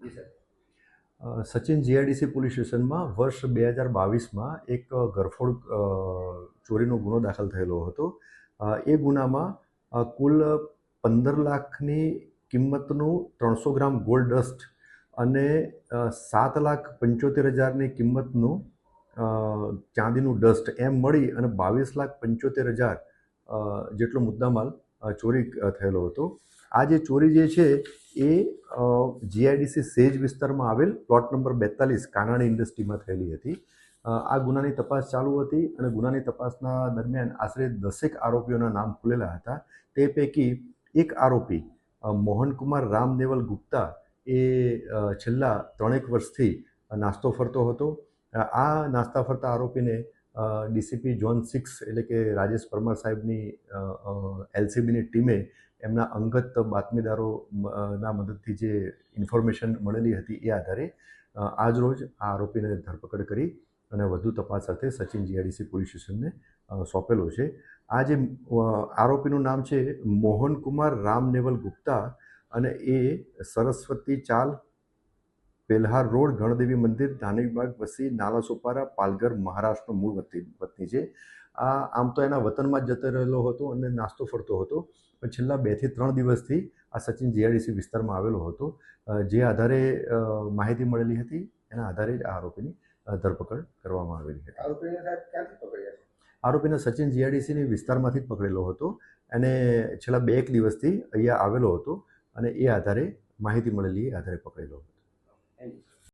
જી sir. Sachin GIDC police સ્ટેશનમાં વર્ષ 2022માં એક ગરફોડ ચોરીનો ગુનો દાખલ થયેલો હતો. એ ગુનામાં કુલ 15 લાખની કિંમતનું 300 ગ્રામ ગોલ્ડ ડસ્ટ અને 7,75,000ની કિંમતનું ચાંદીનું ડસ્ટ એમ મળી અને 22,75,000 જેટલો મુદ્દામાલ ચોરી થયેલો હતો. આ જે ચોરી જે છે એ જીઆઈડીસી સેજ વિસ્તારમાં આવેલ પ્લોટ નંબર 42 કાનાણી ઇન્ડસ્ટ્રીમાં થયેલી હતી. આ ગુનાની તપાસ ચાલુ હતી અને ગુનાની તપાસના દરમિયાન આશરે 10 આરોપીઓના નામ ખુલેલા હતા. તે પૈકી એક આરોપી મોહનકુમાર રામનેવલ ગુપ્તા એ છેલ્લા 3 વર્ષથી નાસ્તો ફરતો હતો. આ નાસ્તા ફરતા આરોપીને ડીસીપી ઝોન 6 એટલે કે રાજેશ પરમાર સાહેબની એલસીબીની ટીમે એમના અંગત બાતમીદારોના મદદથી જે ઇન્ફોર્મેશન મળેલી હતી એ આધારે આજરોજ આ આરોપીને ધરપકડ કરી અને વધુ તપાસ સાથે સચિન જીઆઈડીસી પોલીસ સ્ટેશનને સોંપેલો છે. આ જે આરોપીનું નામ છે મોહનકુમાર રામનેવલ ગુપ્તા અને એ સરસ્વતી ચાલ, પેલ્હાર રોડ, ગણદેવી મંદિર, ધાનીબાગ વસી, નાલાસોપારા, પાલઘર, મહારાષ્ટ્રનો મૂળ વતની છે. આમ તો એના વતનમાં જ જતો રહેલો હતો અને નાસ્તો ફરતો હતો, પણ છેલ્લા 2 થી 3 દિવસથી આ સચિન જીઆઈડીસી વિસ્તારમાં આવેલો હતો. જે આધારે માહિતી મળેલી હતી એના આધારે જ આ આરોપીની ધરપકડ કરવામાં આવેલી હતી. આરોપીને સાહેબ ક્યાંથી પકડ્યા છે? આરોપીને સચિન જીઆઈડીસીની વિસ્તારમાંથી જ પકડેલો હતો અને છેલ્લા 2 દિવસથી અહીંયા આવેલો હતો અને એ આધારે માહિતી મળેલી આધારે પકડેલો હતો.